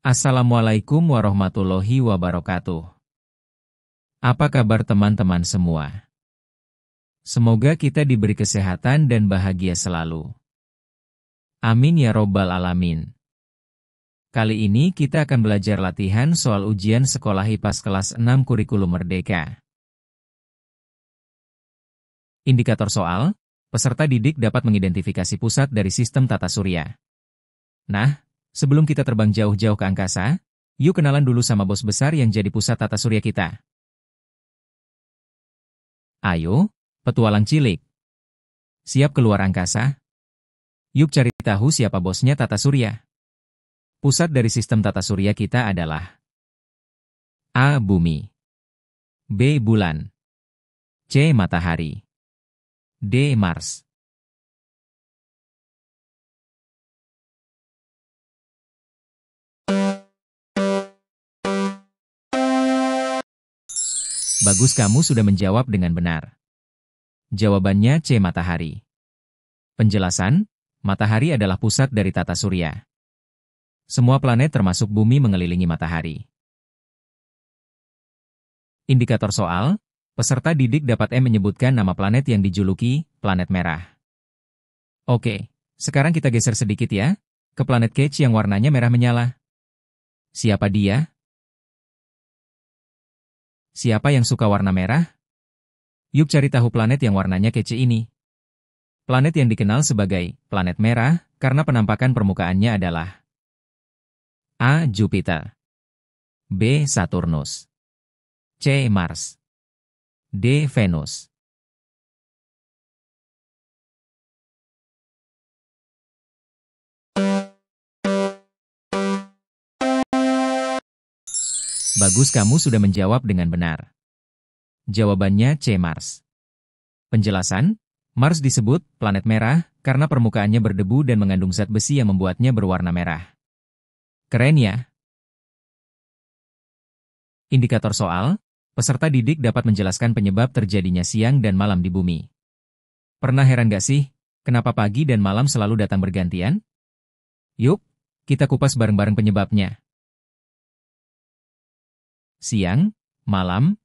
Assalamualaikum warahmatullahi wabarakatuh. Apa kabar teman-teman semua? Semoga kita diberi kesehatan dan bahagia selalu. Amin ya robbal alamin. Kali ini kita akan belajar latihan soal ujian sekolah IPAS kelas 6 kurikulum merdeka. Indikator soal, peserta didik dapat mengidentifikasi pusat dari sistem tata surya. Nah, sebelum kita terbang jauh-jauh ke angkasa, yuk kenalan dulu sama bos besar yang jadi pusat tata surya kita. Ayo, petualang cilik. Siap keluar angkasa? Yuk cari tahu siapa bosnya tata surya. Pusat dari sistem tata surya kita adalah A. Bumi, B. Bulan, C. Matahari, D. Mars. Bagus, kamu sudah menjawab dengan benar. Jawabannya C. Matahari. Penjelasan, matahari adalah pusat dari tata surya. Semua planet termasuk bumi mengelilingi matahari. Indikator soal, peserta didik dapat menyebutkan nama planet yang dijuluki planet merah. Oke, sekarang kita geser sedikit ya, ke planet Kech yang warnanya merah menyala. Siapa dia? Siapa yang suka warna merah? Yuk cari tahu planet yang warnanya kece ini. Planet yang dikenal sebagai planet merah karena penampakan permukaannya adalah A. Jupiter, B. Saturnus, C. Mars, D. Venus. Bagus, kamu sudah menjawab dengan benar. Jawabannya C. Mars. Penjelasan, Mars disebut planet merah karena permukaannya berdebu dan mengandung zat besi yang membuatnya berwarna merah. Keren ya? Indikator soal, peserta didik dapat menjelaskan penyebab terjadinya siang dan malam di bumi. Pernah heran gak sih, kenapa pagi dan malam selalu datang bergantian? Yuk, kita kupas bareng-bareng penyebabnya. Siang, malam,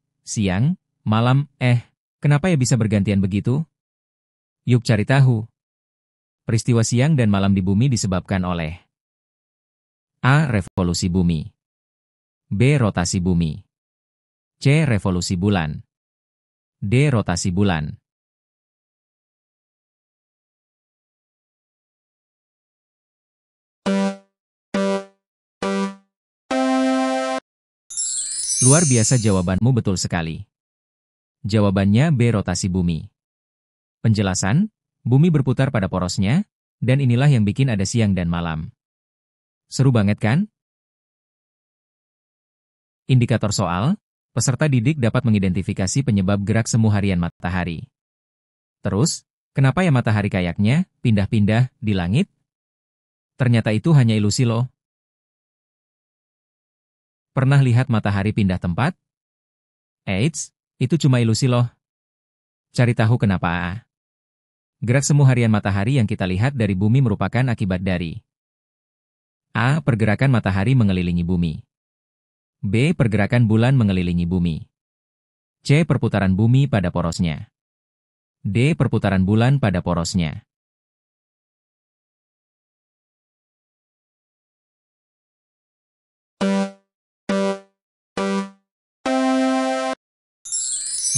kenapa ya bisa bergantian begitu? Yuk cari tahu. Peristiwa siang dan malam di bumi disebabkan oleh A. Revolusi bumi, B. Rotasi bumi, C. Revolusi bulan, D. Rotasi bulan. Luar biasa, jawabanmu betul sekali. Jawabannya B. Rotasi bumi. Penjelasan, bumi berputar pada porosnya, dan inilah yang bikin ada siang dan malam. Seru banget kan? Indikator soal, peserta didik dapat mengidentifikasi penyebab gerak semu harian matahari. Terus, kenapa ya matahari kayaknya pindah-pindah di langit? Ternyata itu hanya ilusi loh. Pernah lihat matahari pindah tempat? Eits, itu cuma ilusi loh. Cari tahu kenapa. Gerak semu harian matahari yang kita lihat dari bumi merupakan akibat dari A. Pergerakan matahari mengelilingi bumi, B. Pergerakan bulan mengelilingi bumi, C. Perputaran bumi pada porosnya, D. Perputaran bulan pada porosnya.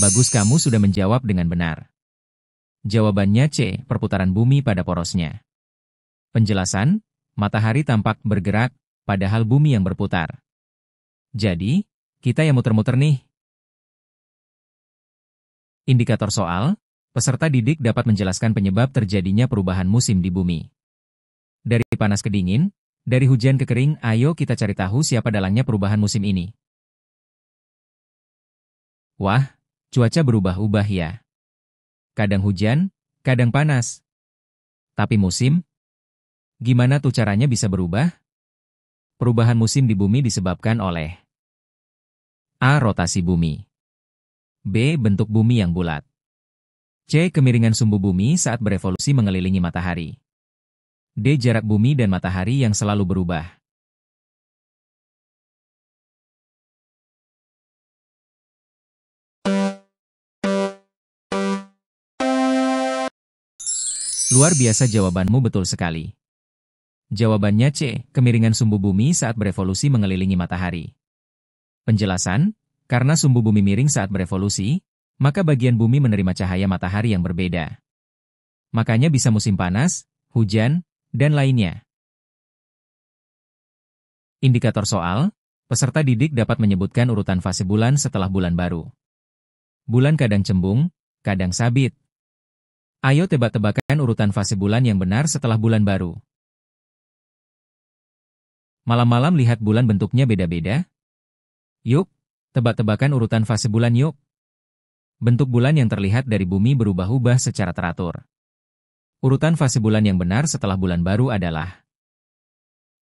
Bagus, kamu sudah menjawab dengan benar. Jawabannya C. Perputaran bumi pada porosnya. Penjelasan, matahari tampak bergerak, padahal bumi yang berputar. Jadi, kita yang muter-muter nih. Indikator soal, peserta didik dapat menjelaskan penyebab terjadinya perubahan musim di bumi. Dari panas ke dingin, dari hujan ke kering, ayo kita cari tahu siapa dalangnya perubahan musim ini. Wah, cuaca berubah-ubah ya. Kadang hujan, kadang panas. Tapi musim? Gimana tuh caranya bisa berubah? Perubahan musim di bumi disebabkan oleh A. Rotasi bumi, B. Bentuk bumi yang bulat, C. Kemiringan sumbu bumi saat berevolusi mengelilingi matahari, D. Jarak bumi dan matahari yang selalu berubah. Luar biasa, jawabanmu betul sekali. Jawabannya C. Kemiringan sumbu bumi saat berevolusi mengelilingi matahari. Penjelasan, karena sumbu bumi miring saat berevolusi, maka bagian bumi menerima cahaya matahari yang berbeda. Makanya bisa musim panas, hujan, dan lainnya. Indikator soal, peserta didik dapat menyebutkan urutan fase bulan setelah bulan baru. Bulan kadang cembung, kadang sabit. Ayo tebak-tebakan urutan fase bulan yang benar setelah bulan baru. Malam-malam lihat bulan bentuknya beda-beda? Yuk, tebak-tebakan urutan fase bulan yuk. Bentuk bulan yang terlihat dari bumi berubah-ubah secara teratur. Urutan fase bulan yang benar setelah bulan baru adalah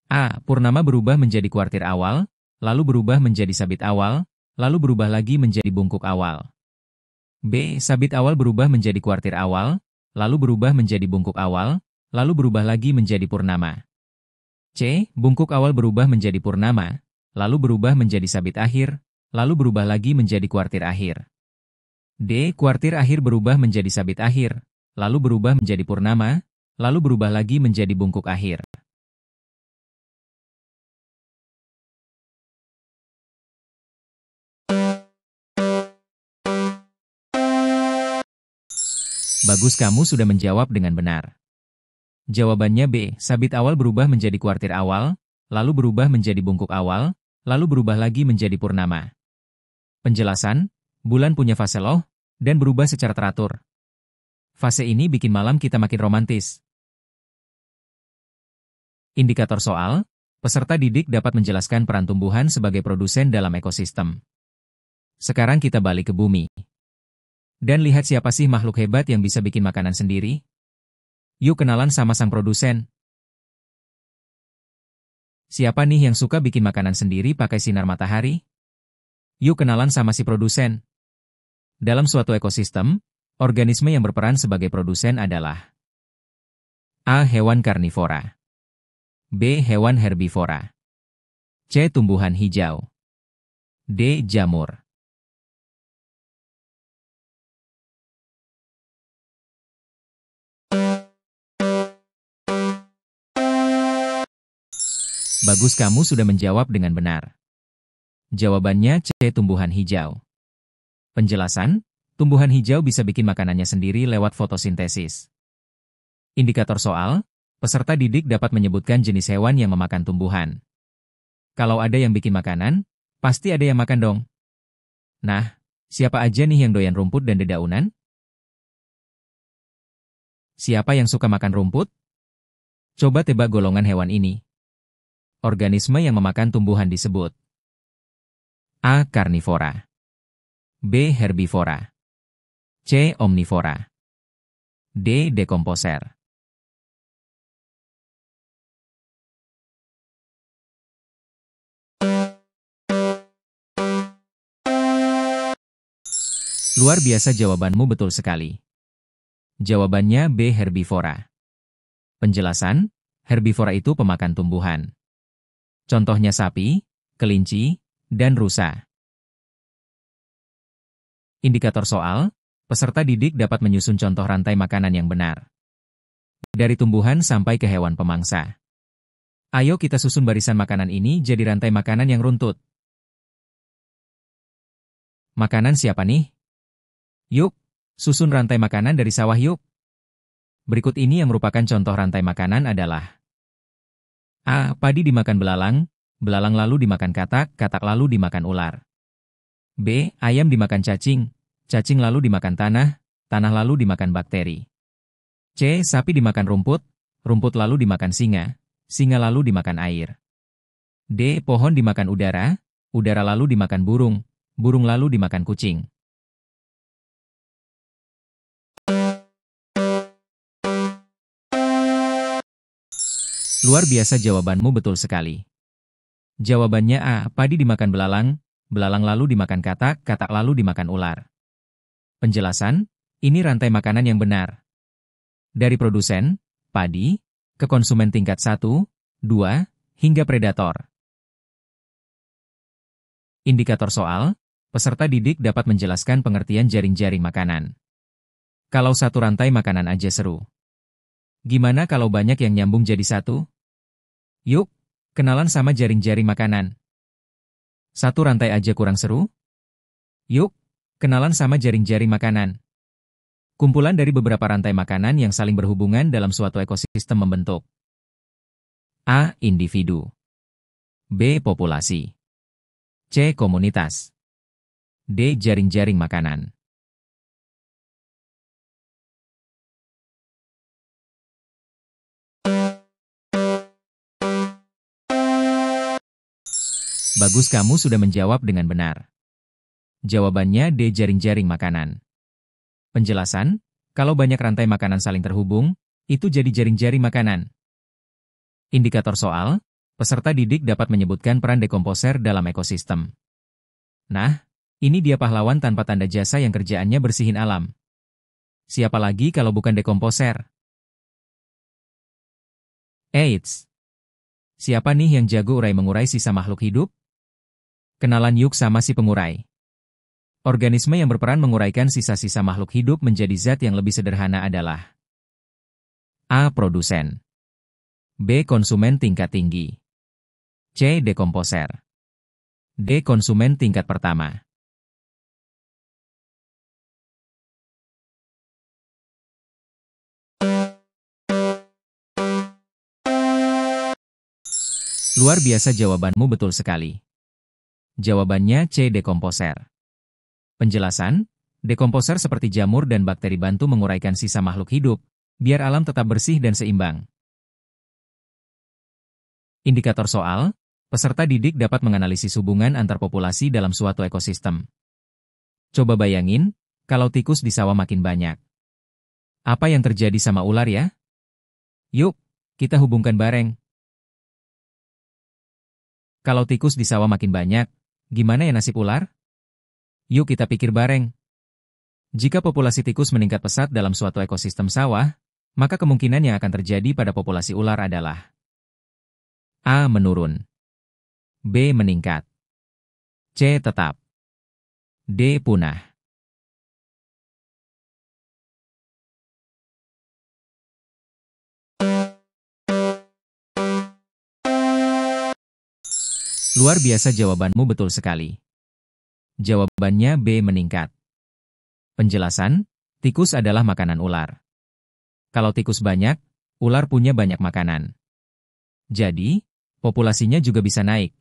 A. Purnama berubah menjadi kuartir awal, lalu berubah menjadi sabit awal, lalu berubah lagi menjadi bungkuk awal. B. Sabit awal berubah menjadi kuartir awal, lalu berubah menjadi bungkuk awal, lalu berubah lagi menjadi purnama. C. Bungkuk awal berubah menjadi purnama, lalu berubah menjadi sabit akhir, lalu berubah lagi menjadi kuartir akhir. D. Kuartir akhir berubah menjadi sabit akhir, lalu berubah menjadi purnama, lalu berubah lagi menjadi bungkuk akhir. Bagus, kamu sudah menjawab dengan benar. Jawabannya B. Sabit awal berubah menjadi kuartir awal, lalu berubah menjadi bungkuk awal, lalu berubah lagi menjadi purnama. Penjelasan, bulan punya fase loh, dan berubah secara teratur. Fase ini bikin malam kita makin romantis. Indikator soal, peserta didik dapat menjelaskan peran tumbuhan sebagai produsen dalam ekosistem. Sekarang kita balik ke bumi. Dan lihat siapa sih makhluk hebat yang bisa bikin makanan sendiri? Yuk kenalan sama sang produsen. Siapa nih yang suka bikin makanan sendiri pakai sinar matahari? Yuk kenalan sama si produsen. Dalam suatu ekosistem, organisme yang berperan sebagai produsen adalah A. Hewan karnivora, B. Hewan herbivora, C. Tumbuhan hijau, D. Jamur. Bagus, kamu sudah menjawab dengan benar. Jawabannya C. Tumbuhan hijau. Penjelasan, tumbuhan hijau bisa bikin makanannya sendiri lewat fotosintesis. Indikator soal, peserta didik dapat menyebutkan jenis hewan yang memakan tumbuhan. Kalau ada yang bikin makanan, pasti ada yang makan dong. Nah, siapa aja nih yang doyan rumput dan dedaunan? Siapa yang suka makan rumput? Coba tebak golongan hewan ini. Organisme yang memakan tumbuhan disebut A. Karnivora, B. Herbivora, C. Omnivora, D. Dekomposer. Luar biasa, jawabanmu betul sekali. Jawabannya B. Herbivora. Penjelasan, herbivora itu pemakan tumbuhan. Contohnya sapi, kelinci, dan rusa. Indikator soal, peserta didik dapat menyusun contoh rantai makanan yang benar. Dari tumbuhan sampai ke hewan pemangsa. Ayo kita susun barisan makanan ini jadi rantai makanan yang runtut. Makanan siapa nih? Yuk, susun rantai makanan dari sawah yuk. Berikut ini yang merupakan contoh rantai makanan adalah A. Padi dimakan belalang, belalang lalu dimakan katak, katak lalu dimakan ular. B. Ayam dimakan cacing, cacing lalu dimakan tanah, tanah lalu dimakan bakteri. C. Sapi dimakan rumput, rumput lalu dimakan singa, singa lalu dimakan air. D. Pohon dimakan udara, udara lalu dimakan burung, burung lalu dimakan kucing. Luar biasa, jawabanmu betul sekali. Jawabannya A. Padi dimakan belalang, belalang lalu dimakan katak, katak lalu dimakan ular. Penjelasan, ini rantai makanan yang benar. Dari produsen, padi, ke konsumen tingkat 1, 2, hingga predator. Indikator soal, peserta didik dapat menjelaskan pengertian jaring-jaring makanan. Kalau satu rantai makanan aja seru. Gimana kalau banyak yang nyambung jadi satu? Yuk, kenalan sama jaring-jaring makanan. Satu rantai aja kurang seru? Yuk, kenalan sama jaring-jaring makanan. Kumpulan dari beberapa rantai makanan yang saling berhubungan dalam suatu ekosistem membentuk A. Individu, B. Populasi, C. Komunitas, D. Jaring-jaring makanan. Bagus, kamu sudah menjawab dengan benar. Jawabannya D. Jaring-jaring makanan. Penjelasan, kalau banyak rantai makanan saling terhubung, itu jadi jaring-jaring makanan. Indikator soal, peserta didik dapat menyebutkan peran dekomposer dalam ekosistem. Nah, ini dia pahlawan tanpa tanda jasa yang kerjaannya bersihin alam. Siapa lagi kalau bukan dekomposer? Eits! Siapa nih yang jago urai-mengurai sisa makhluk hidup? Kenalan yuk sama si pengurai. Organisme yang berperan menguraikan sisa-sisa makhluk hidup menjadi zat yang lebih sederhana adalah A. Produsen, B. Konsumen tingkat tinggi, C. Dekomposer, D. Konsumen tingkat pertama. Luar biasa, jawabanmu betul sekali. Jawabannya C. Dekomposer. Penjelasan, dekomposer seperti jamur dan bakteri bantu menguraikan sisa makhluk hidup, biar alam tetap bersih dan seimbang. Indikator soal, peserta didik dapat menganalisis hubungan antar populasi dalam suatu ekosistem. Coba bayangin, kalau tikus di sawah makin banyak. Apa yang terjadi sama ular ya? Yuk, kita hubungkan bareng. Kalau tikus di sawah makin banyak, gimana ya nasib ular? Yuk kita pikir bareng. Jika populasi tikus meningkat pesat dalam suatu ekosistem sawah, maka kemungkinan yang akan terjadi pada populasi ular adalah A. Menurun, B. Meningkat, C. Tetap, D. Punah. Luar biasa, jawabanmu betul sekali. Jawabannya B. Meningkat. Penjelasan, tikus adalah makanan ular. Kalau tikus banyak, ular punya banyak makanan. Jadi, populasinya juga bisa naik.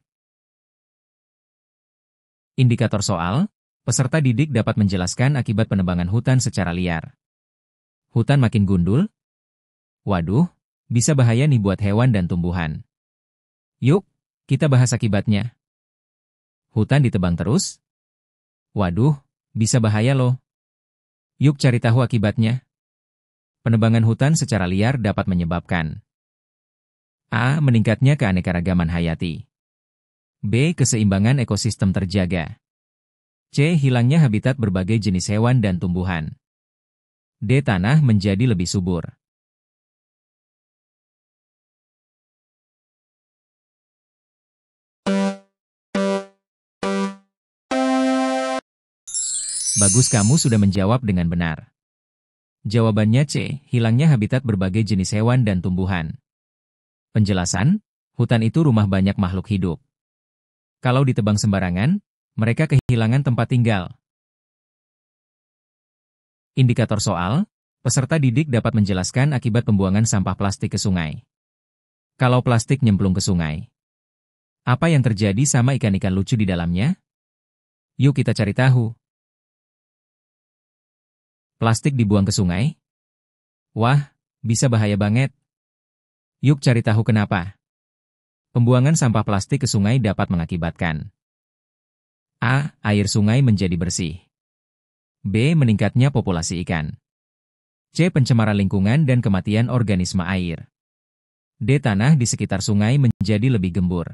Indikator soal, peserta didik dapat menjelaskan akibat penebangan hutan secara liar. Hutan makin gundul? Waduh, bisa bahaya nih buat hewan dan tumbuhan. Yuk, kita bahas akibatnya. Hutan ditebang terus? Waduh, bisa bahaya loh. Yuk cari tahu akibatnya. Penebangan hutan secara liar dapat menyebabkan A. Meningkatnya keanekaragaman hayati, B. Keseimbangan ekosistem terjaga, C. Hilangnya habitat berbagai jenis hewan dan tumbuhan, D. Tanah menjadi lebih subur. Bagus, kamu sudah menjawab dengan benar. Jawabannya C. Hilangnya habitat berbagai jenis hewan dan tumbuhan. Penjelasan, hutan itu rumah banyak makhluk hidup. Kalau ditebang sembarangan, mereka kehilangan tempat tinggal. Indikator soal, peserta didik dapat menjelaskan akibat pembuangan sampah plastik ke sungai. Kalau plastik nyemplung ke sungai, apa yang terjadi sama ikan-ikan lucu di dalamnya? Yuk kita cari tahu. Plastik dibuang ke sungai? Wah, bisa bahaya banget. Yuk cari tahu kenapa. Pembuangan sampah plastik ke sungai dapat mengakibatkan A. Air sungai menjadi bersih, B. Meningkatnya populasi ikan, C. Pencemaran lingkungan dan kematian organisme air, D. Tanah di sekitar sungai menjadi lebih gembur.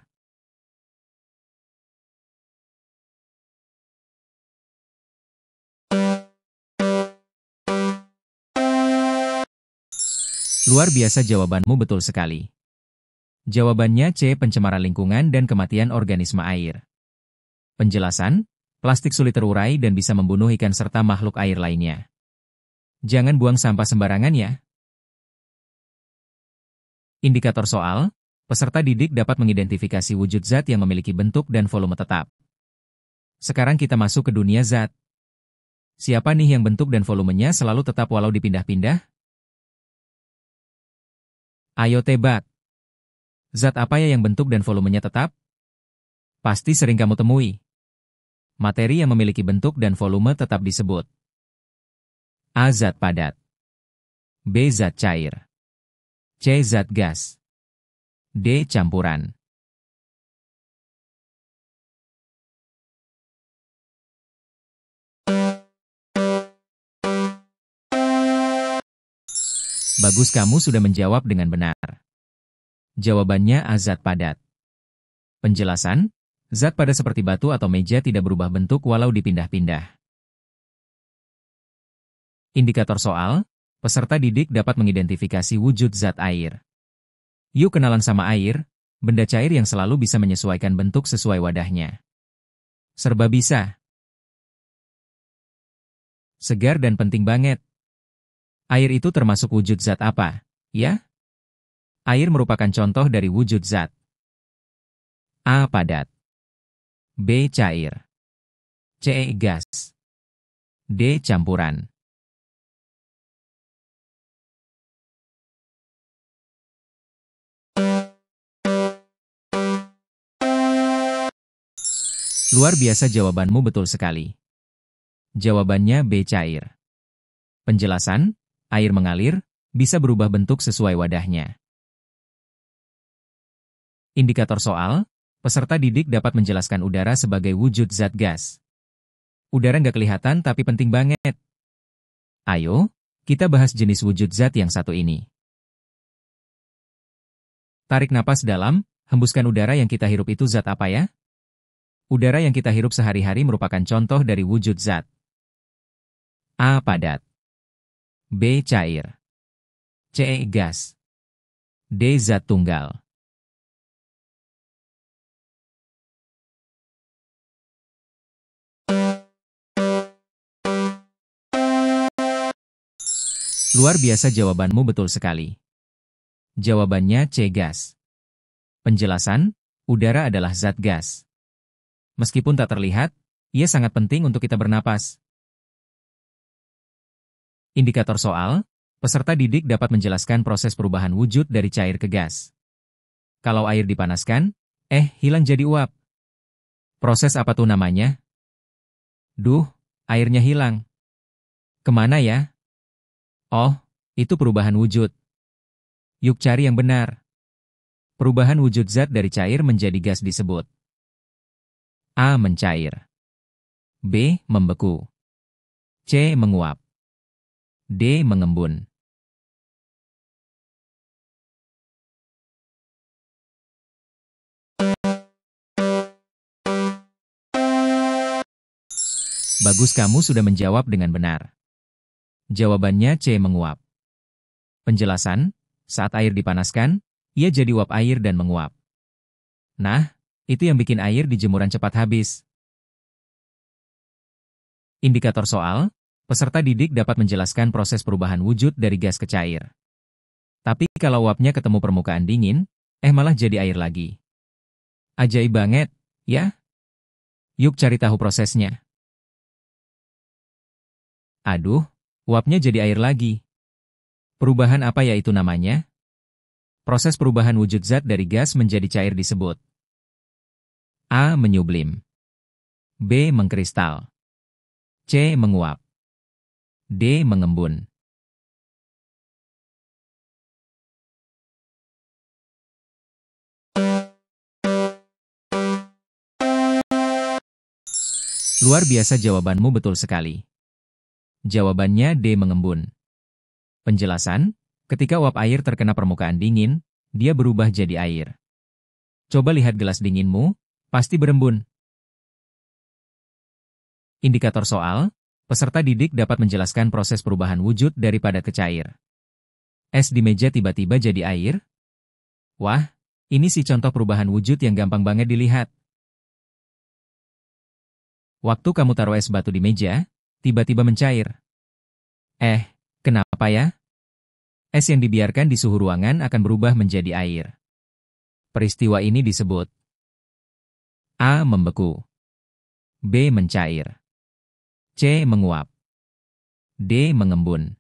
Luar biasa, jawabanmu betul sekali. Jawabannya C. Pencemaran lingkungan dan kematian organisme air. Penjelasan, plastik sulit terurai dan bisa membunuh ikan serta makhluk air lainnya. Jangan buang sampah sembarangan ya. Indikator soal, peserta didik dapat mengidentifikasi wujud zat yang memiliki bentuk dan volume tetap. Sekarang kita masuk ke dunia zat. Siapa nih yang bentuk dan volumenya selalu tetap walau dipindah-pindah? Ayo tebak. Zat apa ya yang bentuk dan volumenya tetap? Pasti sering kamu temui. Materi yang memiliki bentuk dan volume tetap disebut A. Zat padat, B. Zat cair, C. Zat gas, D. Campuran. Bagus, kamu sudah menjawab dengan benar. Jawabannya A. Zat padat. Penjelasan, zat padat seperti batu atau meja tidak berubah bentuk walau dipindah-pindah. Indikator soal, peserta didik dapat mengidentifikasi wujud zat air. Yuk kenalan sama air, benda cair yang selalu bisa menyesuaikan bentuk sesuai wadahnya. Serba bisa. Segar dan penting banget. Air itu termasuk wujud zat apa, ya? Air merupakan contoh dari wujud zat. A. Padat, B. Cair, C. Gas, D. Campuran. Luar biasa, jawabanmu betul sekali. Jawabannya B. Cair. Penjelasan, air mengalir, bisa berubah bentuk sesuai wadahnya. Indikator soal, peserta didik dapat menjelaskan udara sebagai wujud zat gas. Udara nggak kelihatan tapi penting banget. Ayo, kita bahas jenis wujud zat yang satu ini. Tarik napas dalam, hembuskan udara yang kita hirup itu zat apa ya? Udara yang kita hirup sehari-hari merupakan contoh dari wujud zat. A. Padat, B. Cair, C. Gas, D. Zat tunggal. Luar biasa, jawabanmu betul sekali. Jawabannya C. Gas. Penjelasan, udara adalah zat gas. Meskipun tak terlihat, ia sangat penting untuk kita bernapas. Indikator soal, peserta didik dapat menjelaskan proses perubahan wujud dari cair ke gas. Kalau air dipanaskan, hilang jadi uap. Proses apa tuh namanya? Duh, airnya hilang. Kemana ya? Oh, itu perubahan wujud. Yuk cari yang benar. Perubahan wujud zat dari cair menjadi gas disebut A. Mencair, B. Membeku, C. Menguap, D. Mengembun. Bagus, kamu sudah menjawab dengan benar. Jawabannya C. Menguap. Penjelasan, saat air dipanaskan, ia jadi uap air dan menguap. Nah, itu yang bikin air di jemuran cepat habis. Indikator soal, peserta didik dapat menjelaskan proses perubahan wujud dari gas ke cair. Tapi kalau uapnya ketemu permukaan dingin, malah jadi air lagi. Ajaib banget, ya? Yuk cari tahu prosesnya. Aduh, uapnya jadi air lagi. Perubahan apa ya itu namanya? Proses perubahan wujud zat dari gas menjadi cair disebut A. Menyublim, B. Mengkristal, C. Menguap, D. Mengembun. Luar biasa, jawabanmu betul sekali. Jawabannya D. Mengembun. Penjelasan, ketika uap air terkena permukaan dingin, dia berubah jadi air. Coba lihat gelas dinginmu, pasti berembun. Indikator soal, peserta didik dapat menjelaskan proses perubahan wujud dari padat ke cair. Es di meja tiba-tiba jadi air? Wah, ini sih contoh perubahan wujud yang gampang banget dilihat. Waktu kamu taruh es batu di meja, tiba-tiba mencair. Kenapa ya? Es yang dibiarkan di suhu ruangan akan berubah menjadi air. Peristiwa ini disebut A. Membeku, B. Mencair, C. Menguap, D. Mengembun.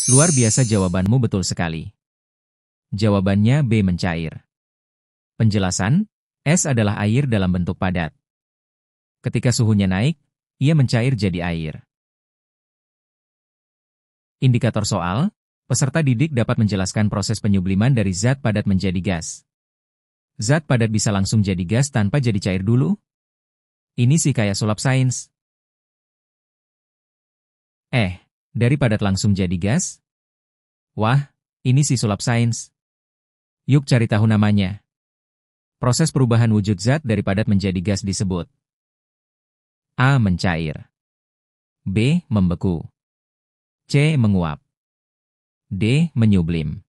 Luar biasa, jawabanmu betul sekali. Jawabannya B. Mencair. Penjelasan, es adalah air dalam bentuk padat. Ketika suhunya naik, ia mencair jadi air. Indikator soal, peserta didik dapat menjelaskan proses penyubliman dari zat padat menjadi gas. Zat padat bisa langsung jadi gas tanpa jadi cair dulu? Ini sih kayak sulap sains. Dari padat langsung jadi gas? Wah, ini sih sulap sains. Yuk cari tahu namanya. Proses perubahan wujud zat dari padat menjadi gas disebut A. Mencair, B. Membeku, C. Menguap, D. Menyublim.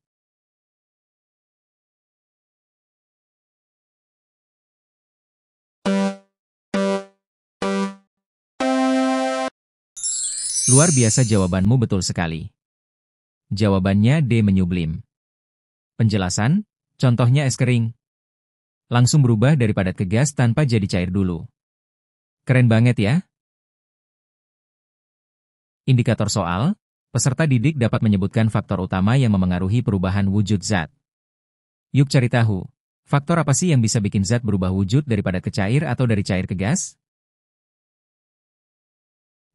Luar biasa, jawabanmu betul sekali. Jawabannya D. Menyublim. Penjelasan, contohnya es kering. Langsung berubah dari padat ke gas tanpa jadi cair dulu. Keren banget ya? Indikator soal, peserta didik dapat menyebutkan faktor utama yang memengaruhi perubahan wujud zat. Yuk cari tahu, faktor apa sih yang bisa bikin zat berubah wujud dari padat ke cair atau dari cair ke gas?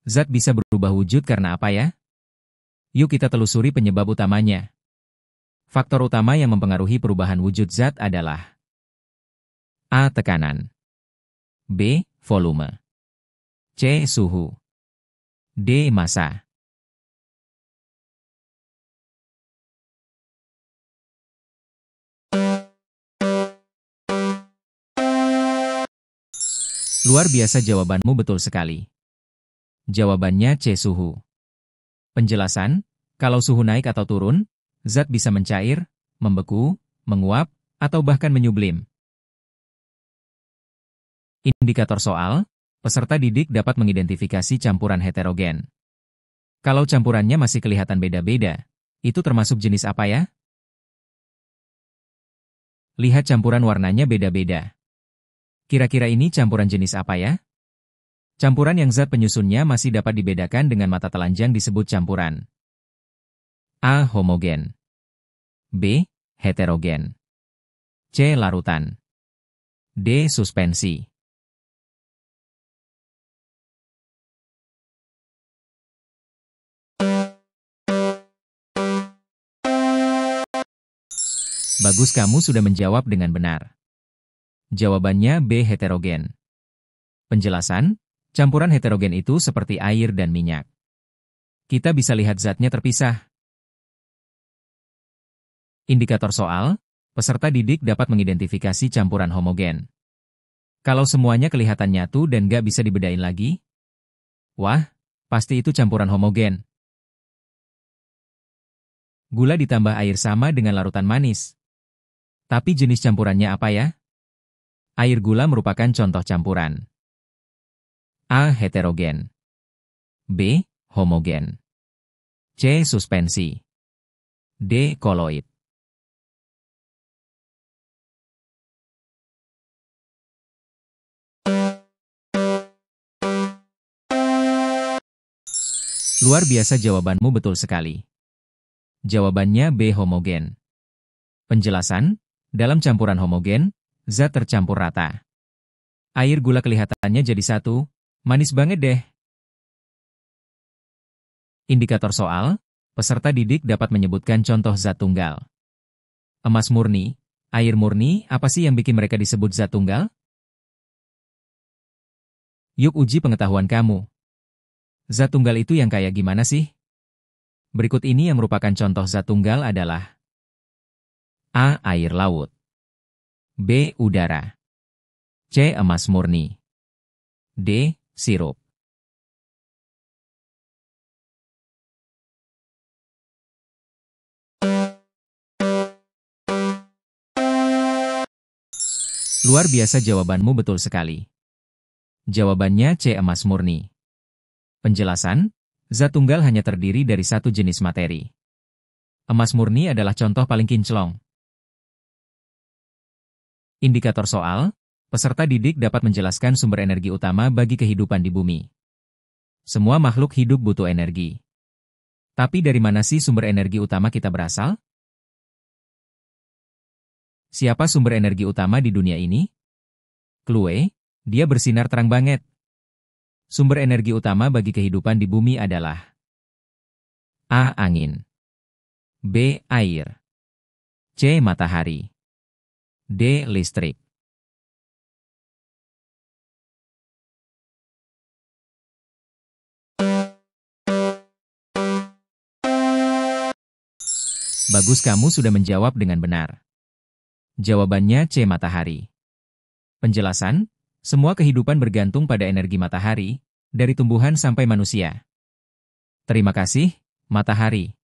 Zat bisa berubah wujud karena apa ya? Yuk kita telusuri penyebab utamanya. Faktor utama yang mempengaruhi perubahan wujud zat adalah A. Tekanan, B. Volume, C. Suhu, D. Massa. Luar biasa, jawabanmu betul sekali. Jawabannya C. Suhu. Penjelasan, kalau suhu naik atau turun, zat bisa mencair, membeku, menguap, atau bahkan menyublim. Indikator soal, peserta didik dapat mengidentifikasi campuran heterogen. Kalau campurannya masih kelihatan beda-beda, itu termasuk jenis apa ya? Lihat campuran warnanya beda-beda. Kira-kira ini campuran jenis apa ya? Campuran yang zat penyusunnya masih dapat dibedakan dengan mata telanjang disebut campuran A. Homogen, B. Heterogen, C. Larutan, D. Suspensi. Bagus, kamu sudah menjawab dengan benar. Jawabannya B. Heterogen. Penjelasan, campuran heterogen itu seperti air dan minyak. Kita bisa lihat zatnya terpisah. Indikator soal, peserta didik dapat mengidentifikasi campuran homogen. Kalau semuanya kelihatan nyatu dan gak bisa dibedain lagi, wah, pasti itu campuran homogen. Gula ditambah air sama dengan larutan manis. Tapi jenis campurannya apa ya? Air gula merupakan contoh campuran. A. Heterogen, B. Homogen, C. Suspensi, D. Koloid. Luar biasa, jawabanmu betul sekali. Jawabannya B. Homogen. Penjelasan, dalam campuran homogen, zat tercampur rata. Air gula kelihatannya jadi satu, manis banget deh. Indikator soal, peserta didik dapat menyebutkan contoh zat tunggal. Emas murni, air murni, apa sih yang bikin mereka disebut zat tunggal? Yuk uji pengetahuan kamu. Zat tunggal itu yang kayak gimana sih? Berikut ini yang merupakan contoh zat tunggal adalah A. Air laut, B. Udara, C. Emas murni, D. Sirup. Luar biasa, jawabanmu betul sekali. Jawabannya C. Emas murni. Penjelasan, zat tunggal hanya terdiri dari satu jenis materi. Emas murni adalah contoh paling kinclong. Indikator soal, peserta didik dapat menjelaskan sumber energi utama bagi kehidupan di bumi. Semua makhluk hidup butuh energi. Tapi dari mana sih sumber energi utama kita berasal? Siapa sumber energi utama di dunia ini? Clue, dia bersinar terang banget. Sumber energi utama bagi kehidupan di bumi adalah A. Angin, B. Air, C. Matahari, D. Listrik. Bagus, kamu sudah menjawab dengan benar. Jawabannya C. Matahari. Penjelasan, semua kehidupan bergantung pada energi matahari, dari tumbuhan sampai manusia. Terima kasih, matahari.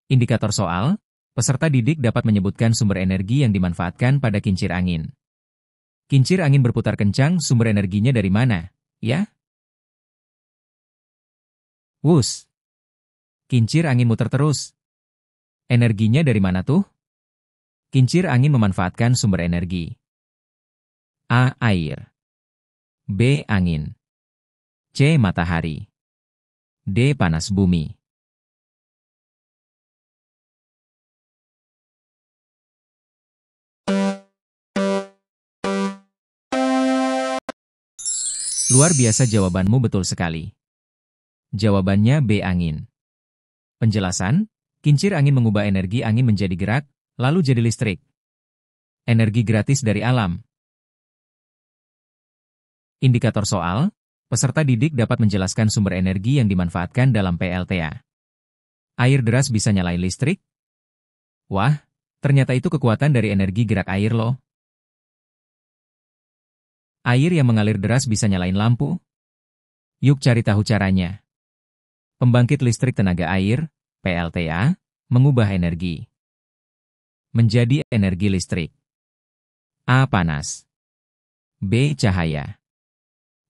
Indikator soal, peserta didik dapat menyebutkan sumber energi yang dimanfaatkan pada kincir angin. Kincir angin berputar kencang, sumber energinya dari mana, ya? Wus. Kincir angin muter terus. Energinya dari mana tuh? Kincir angin memanfaatkan sumber energi. A. Air, B. Angin, C. Matahari, D. Panas bumi. Luar biasa, jawabanmu betul sekali. Jawabannya B. Angin. Penjelasan, kincir angin mengubah energi angin menjadi gerak, lalu jadi listrik. Energi gratis dari alam. Indikator soal, peserta didik dapat menjelaskan sumber energi yang dimanfaatkan dalam PLTA. Air deras bisa nyalain listrik? Wah, ternyata itu kekuatan dari energi gerak air loh. Air yang mengalir deras bisa nyalain lampu? Yuk cari tahu caranya. Pembangkit listrik tenaga air, PLTA, mengubah energi menjadi energi listrik. A. Panas, B. Cahaya,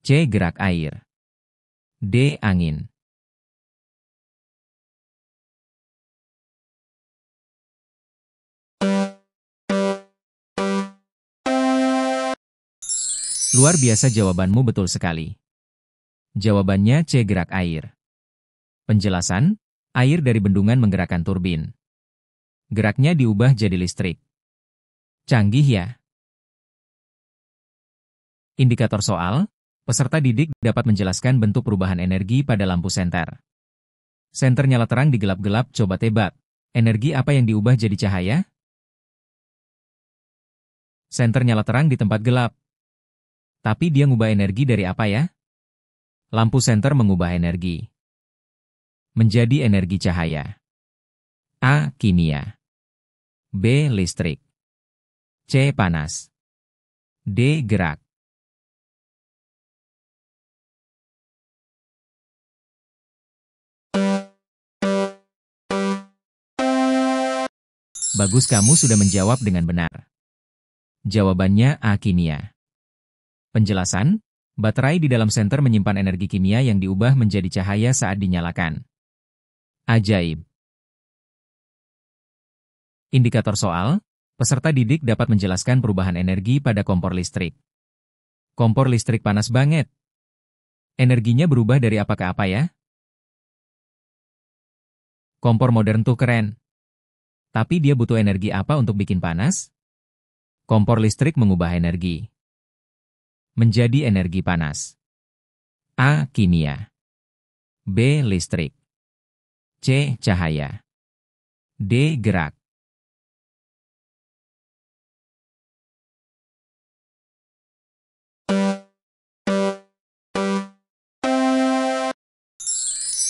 C. Gerak air, D. Angin. Luar biasa, jawabanmu betul sekali. Jawabannya C. Gerak air. Penjelasan, air dari bendungan menggerakkan turbin. Geraknya diubah jadi listrik. Canggih ya? Indikator soal, peserta didik dapat menjelaskan bentuk perubahan energi pada lampu senter. Senter nyala terang di gelap-gelap, coba tebak. Energi apa yang diubah jadi cahaya? Senter nyala terang di tempat gelap. Tapi dia ngubah energi dari apa ya? Lampu senter mengubah energi menjadi energi cahaya. A. Kimia, B. Listrik, C. Panas, D. Gerak. Bagus, kamu sudah menjawab dengan benar. Jawabannya A. Kimia. Penjelasan, baterai di dalam senter menyimpan energi kimia yang diubah menjadi cahaya saat dinyalakan. Ajaib. Indikator soal, peserta didik dapat menjelaskan perubahan energi pada kompor listrik. Kompor listrik panas banget. Energinya berubah dari apa ke apa ya? Kompor modern tuh keren. Tapi dia butuh energi apa untuk bikin panas? Kompor listrik mengubah energi menjadi energi panas. A. Kimia, B. Listrik, C. Cahaya, D. Gerak.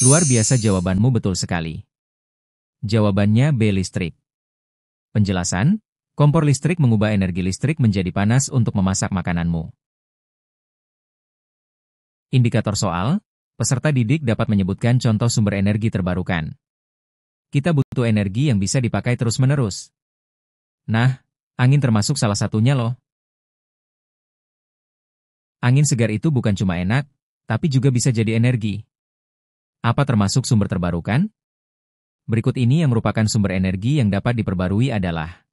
Luar biasa, jawabanmu betul sekali. Jawabannya B. Listrik. Penjelasan, kompor listrik mengubah energi listrik menjadi panas untuk memasak makananmu. Indikator soal, peserta didik dapat menyebutkan contoh sumber energi terbarukan. Kita butuh energi yang bisa dipakai terus-menerus. Nah, Angin termasuk salah satunya loh. Angin segar itu bukan cuma enak, tapi juga bisa jadi energi. Apa termasuk sumber terbarukan? Berikut ini yang merupakan sumber energi yang dapat diperbarui adalah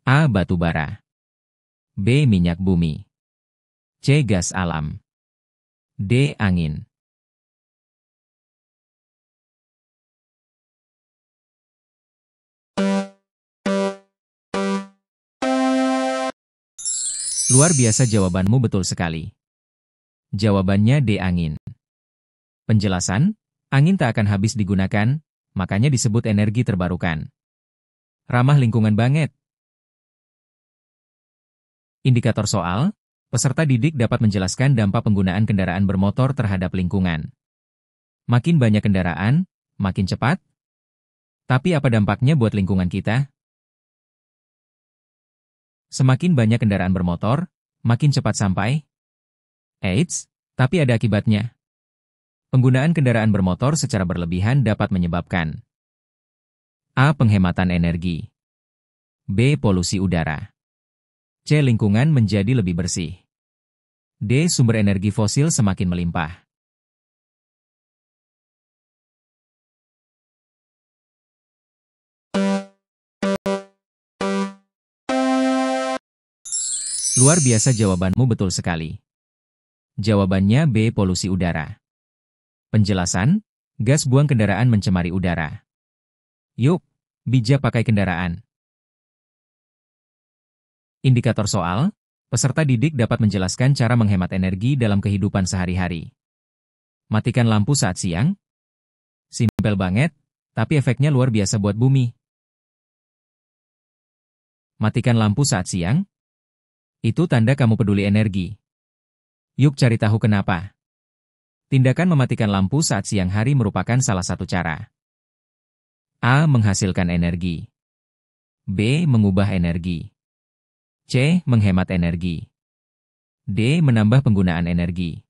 A. Batu bara, B. Minyak bumi, C. Gas alam, D. Angin. Luar biasa, jawabanmu betul sekali. Jawabannya D. Angin. Penjelasan, angin tak akan habis digunakan, makanya disebut energi terbarukan. Ramah lingkungan banget. Indikator soal, peserta didik dapat menjelaskan dampak penggunaan kendaraan bermotor terhadap lingkungan. Makin banyak kendaraan, makin cepat. Tapi apa dampaknya buat lingkungan kita? Semakin banyak kendaraan bermotor, makin cepat sampai. Eits, tapi ada akibatnya. Penggunaan kendaraan bermotor secara berlebihan dapat menyebabkan A. Penghematan energi, B. Polusi udara, C. Lingkungan menjadi lebih bersih, D. Sumber energi fosil semakin melimpah. Luar biasa, jawabanmu betul sekali. Jawabannya B. Polusi udara. Penjelasan, gas buang kendaraan mencemari udara. Yuk, bijak pakai kendaraan. Indikator soal, peserta didik dapat menjelaskan cara menghemat energi dalam kehidupan sehari-hari. Matikan lampu saat siang? Simpel banget, tapi efeknya luar biasa buat bumi. Matikan lampu saat siang? Itu tanda kamu peduli energi. Yuk cari tahu kenapa. Tindakan mematikan lampu saat siang hari merupakan salah satu cara. A. Menghasilkan energi, B. Mengubah energi, C. Menghemat energi, D. Menambah penggunaan energi.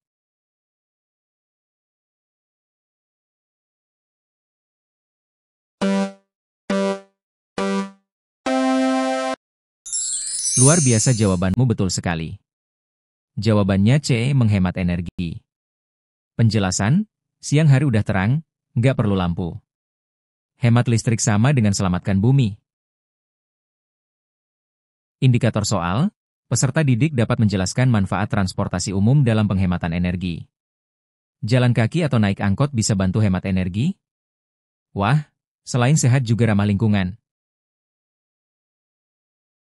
Luar biasa, jawabanmu betul sekali. Jawabannya C. Menghemat energi. Penjelasan, siang hari udah terang, nggak perlu lampu. Hemat listrik sama dengan selamatkan bumi. Indikator soal, peserta didik dapat menjelaskan manfaat transportasi umum dalam penghematan energi. Jalan kaki atau naik angkot bisa bantu hemat energi? Wah, selain sehat juga ramah lingkungan.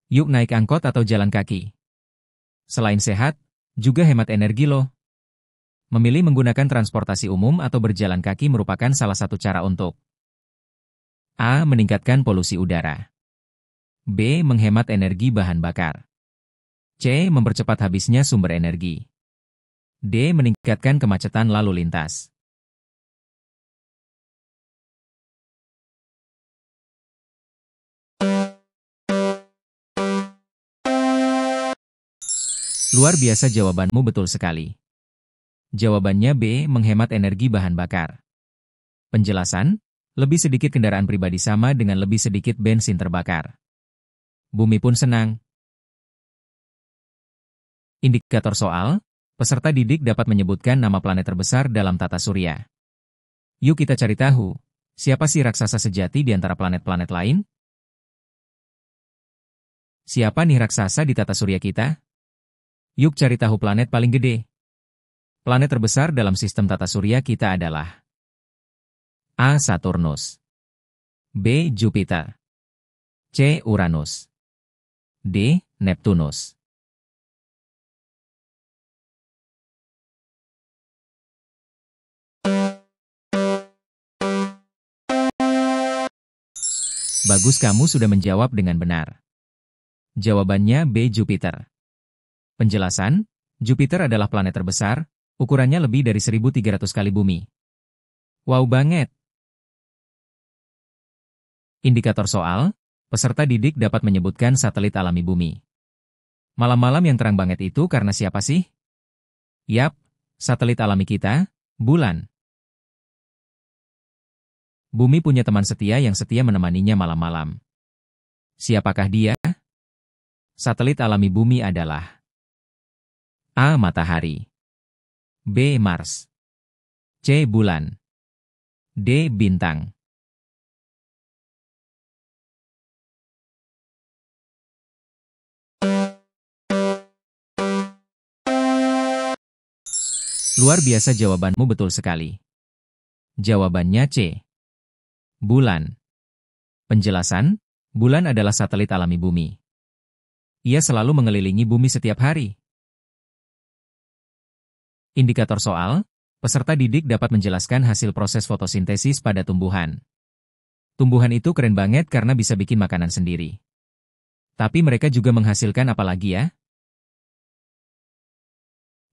Yuk naik angkot atau jalan kaki. Selain sehat, juga hemat energi loh. Memilih menggunakan transportasi umum atau berjalan kaki merupakan salah satu cara untuk A. Meningkatkan polusi udara, B. Menghemat energi bahan bakar, C. Mempercepat habisnya sumber energi, D. Meningkatkan kemacetan lalu lintas. Luar biasa, jawabanmu betul sekali. Jawabannya B. Menghemat energi bahan bakar. Penjelasan, lebih sedikit kendaraan pribadi sama dengan lebih sedikit bensin terbakar. Bumi pun senang. Indikator soal, peserta didik dapat menyebutkan nama planet terbesar dalam tata surya. Yuk kita cari tahu, siapa sih raksasa sejati di antara planet-planet lain? Siapa nih raksasa di tata surya kita? Yuk cari tahu planet paling gede. Planet terbesar dalam sistem tata surya kita adalah A. Saturnus, B. Jupiter, C. Uranus, D. Neptunus. Bagus, kamu sudah menjawab dengan benar. Jawabannya B. Jupiter. Penjelasan, Jupiter adalah planet terbesar, ukurannya lebih dari 1.300 kali bumi. Wow banget! Indikator soal, peserta didik dapat menyebutkan satelit alami bumi. Malam-malam yang terang banget itu karena siapa sih? Yap, satelit alami kita, bulan. Bumi punya teman setia yang setia menemaninya malam-malam. Siapakah dia? Satelit alami Bumi adalah A. Matahari, B. Mars, C. Bulan, D. Bintang. Luar biasa, jawabanmu betul sekali. Jawabannya C. Bulan. Penjelasan, bulan adalah satelit alami Bumi. Ia selalu mengelilingi Bumi setiap hari. Indikator soal, peserta didik dapat menjelaskan hasil proses fotosintesis pada tumbuhan. Tumbuhan itu keren banget karena bisa bikin makanan sendiri. Tapi mereka juga menghasilkan apa lagi ya?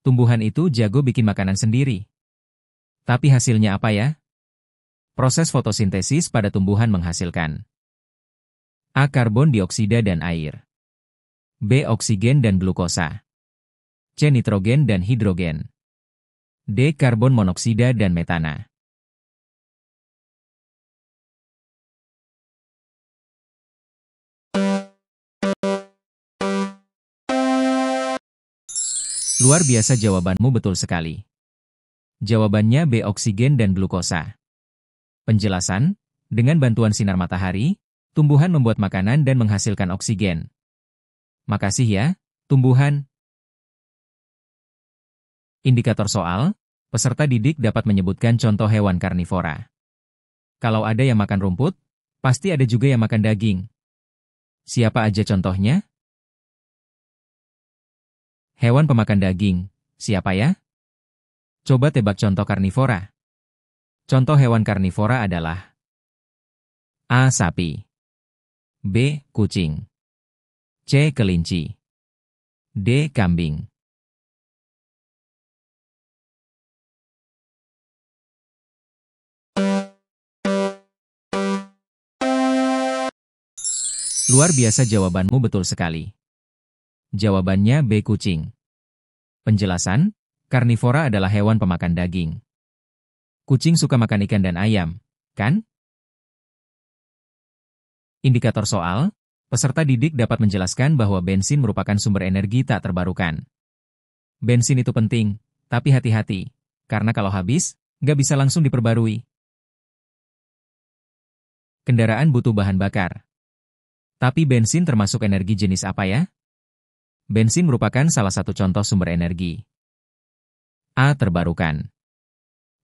Tumbuhan itu jago bikin makanan sendiri. Tapi hasilnya apa ya? Proses fotosintesis pada tumbuhan menghasilkan A. Karbon dioksida dan air, B. Oksigen dan glukosa, C. Nitrogen dan hidrogen, D. Karbon monoksida dan metana. Luar biasa, jawabanmu betul sekali. Jawabannya B. Oksigen dan glukosa. Penjelasan, dengan bantuan sinar matahari, tumbuhan membuat makanan dan menghasilkan oksigen. Makasih ya, tumbuhan. Indikator soal, peserta didik dapat menyebutkan contoh hewan karnivora. Kalau ada yang makan rumput, pasti ada juga yang makan daging. Siapa aja contohnya? Hewan pemakan daging, siapa ya? Coba tebak contoh karnivora. Contoh hewan karnivora adalah A. Sapi, B. Kucing, C. Kelinci, D. Kambing. Luar biasa, jawabanmu betul sekali. Jawabannya B. Kucing. Penjelasan, karnivora adalah hewan pemakan daging. Kucing suka makan ikan dan ayam, kan? Indikator soal, peserta didik dapat menjelaskan bahwa bensin merupakan sumber energi tak terbarukan. Bensin itu penting, tapi hati-hati, karena kalau habis, nggak bisa langsung diperbarui. Kendaraan butuh bahan bakar. Tapi bensin termasuk energi jenis apa ya? Bensin merupakan salah satu contoh sumber energi. A. Terbarukan,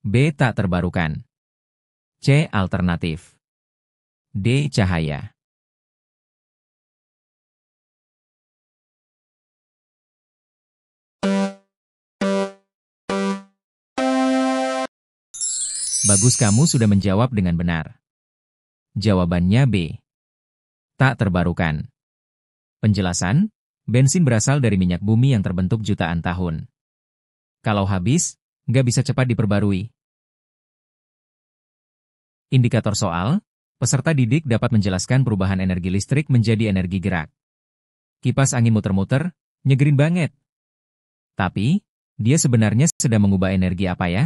B. Tak terbarukan, C. Alternatif, D. Cahaya. Bagus, kamu sudah menjawab dengan benar. Jawabannya B. Tak terbarukan. Penjelasan, bensin berasal dari minyak bumi yang terbentuk jutaan tahun. Kalau habis, nggak bisa cepat diperbarui. Indikator soal, peserta didik dapat menjelaskan perubahan energi listrik menjadi energi gerak. Kipas angin muter-muter, nyegerin banget. Tapi, dia sebenarnya sedang mengubah energi apa ya?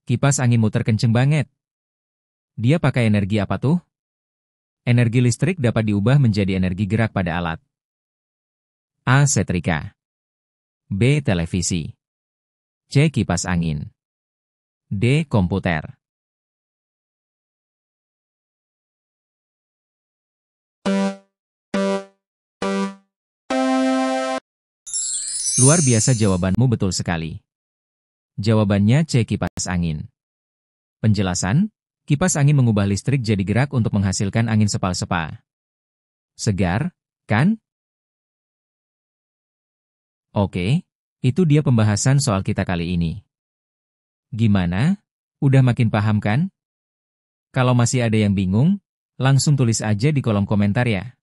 Kipas angin muter kenceng banget. Dia pakai energi apa tuh? Energi listrik dapat diubah menjadi energi gerak pada alat. A. Setrika, B. Televisi, C. Kipas angin, D. Komputer. Luar biasa, jawabanmu betul sekali. Jawabannya C. Kipas angin. Penjelasan, kipas angin mengubah listrik jadi gerak untuk menghasilkan angin sepal-sepal. Segar, kan? Oke, itu dia pembahasan soal kita kali ini. Gimana? Udah makin paham kan? Kalau masih ada yang bingung, langsung tulis aja di kolom komentar ya.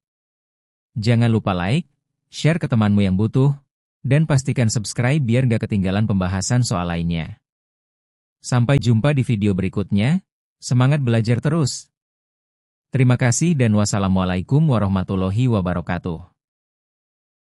Jangan lupa like, share ke temanmu yang butuh, dan pastikan subscribe biar gak ketinggalan pembahasan soal lainnya. Sampai jumpa di video berikutnya. Semangat belajar terus. Terima kasih dan wassalamualaikum warahmatullahi wabarakatuh.